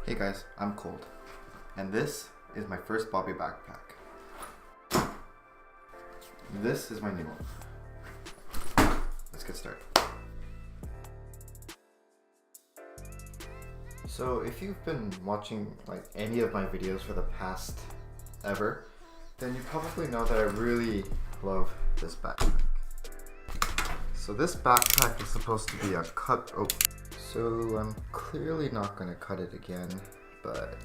Hey guys, I'm Cold, and this is my first Bobby backpack. This is my new one. Let's get started. So if you've been watching any of my videos for the past ever, then you probably know that I really love this backpack. So this backpack is supposed to be a cut. So I'm clearly not going to cut it again, but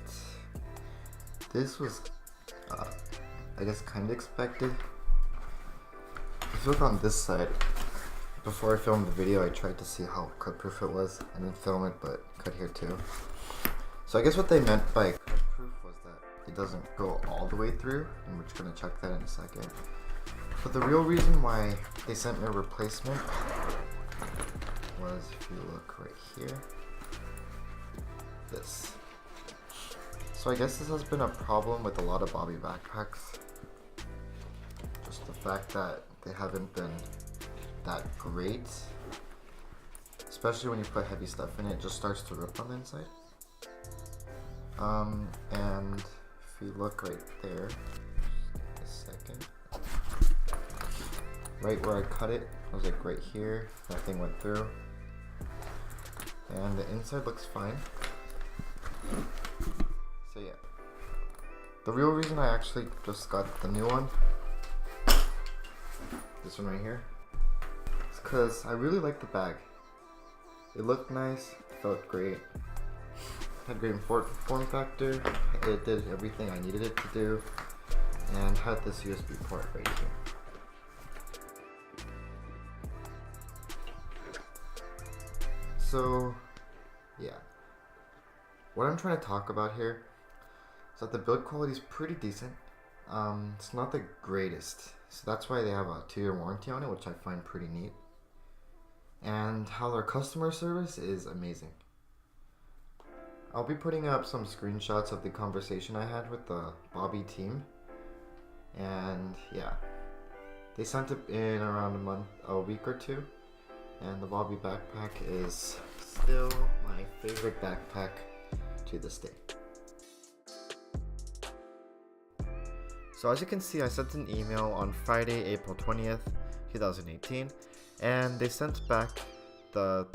this was, I guess, kind of expected. If you look on this side, before I filmed the video, I tried to see how cut proof it was. I didn't film it, but cut here too. So I guess what they meant by cut proof was that it doesn't go all the way through, and we're just going to check that in a second. But the real reason why they sent me a replacement was, if you look right here, this. So I guess this has been a problem with a lot of Bobby backpacks. Just the fact that they haven't been that great. Especially when you put heavy stuff in it, it just starts to rip on the inside. And if you look right there, just a second. Right where I cut it, I was like right here, nothing went through. And the inside looks fine. So yeah. The real reason I actually just got the new one, this one right here, is because I really like the bag. It looked nice, felt great, had great form factor, it did everything I needed it to do, and had this USB port right here. So, yeah. What I'm trying to talk about here is that the build quality is pretty decent. It's not the greatest, so that's why they have a 2-year warranty on it, which I find pretty neat. And how their customer service is amazing. I'll be putting up some screenshots of the conversation I had with the Bobby team. And yeah, they sent it in around a week or two. And the Bobby backpack is still my favorite backpack to this day. So as you can see, I sent an email on Friday, April 20th, 2018, and they sent back the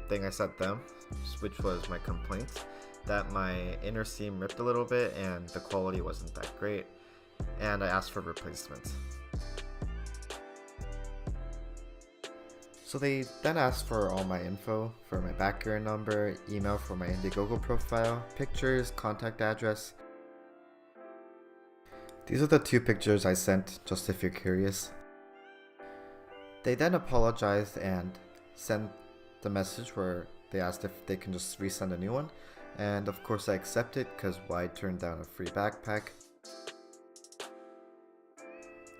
thing I sent them, which was my complaint that my inner seam ripped a little bit and the quality wasn't that great, and I asked for replacements. So they then asked for all my info, for my backer number, email for my Indiegogo profile, pictures, contact address. These are the 2 pictures I sent, just if you're curious. They then apologized and sent the message where they asked if they can just resend a new one. And of course I accepted, because why turn down a free backpack?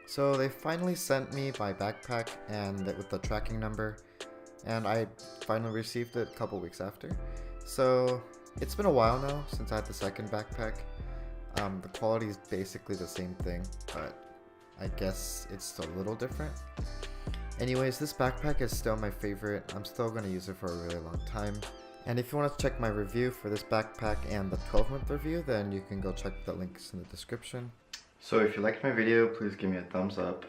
So they finally sent me my backpack and with the tracking number, and I finally received it a couple weeks after. So it's been a while now since I had the second backpack. The quality is basically the same thing, but I guess it's a little different. Anyways, this backpack is still my favorite. I'm still going to use it for a really long time. And if you want to check my review for this backpack and the 12-month review, then you can go check the links in the description. So if you liked my video, please give me a thumbs up,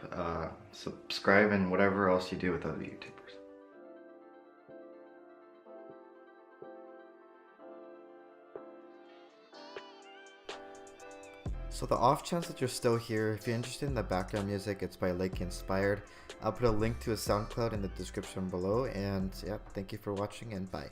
subscribe, and whatever else you do with other YouTubers. So the off chance that you're still here, if you're interested in the background music, it's by Lake Inspired. I'll put a link to his SoundCloud in the description below, and yeah, thank you for watching and bye.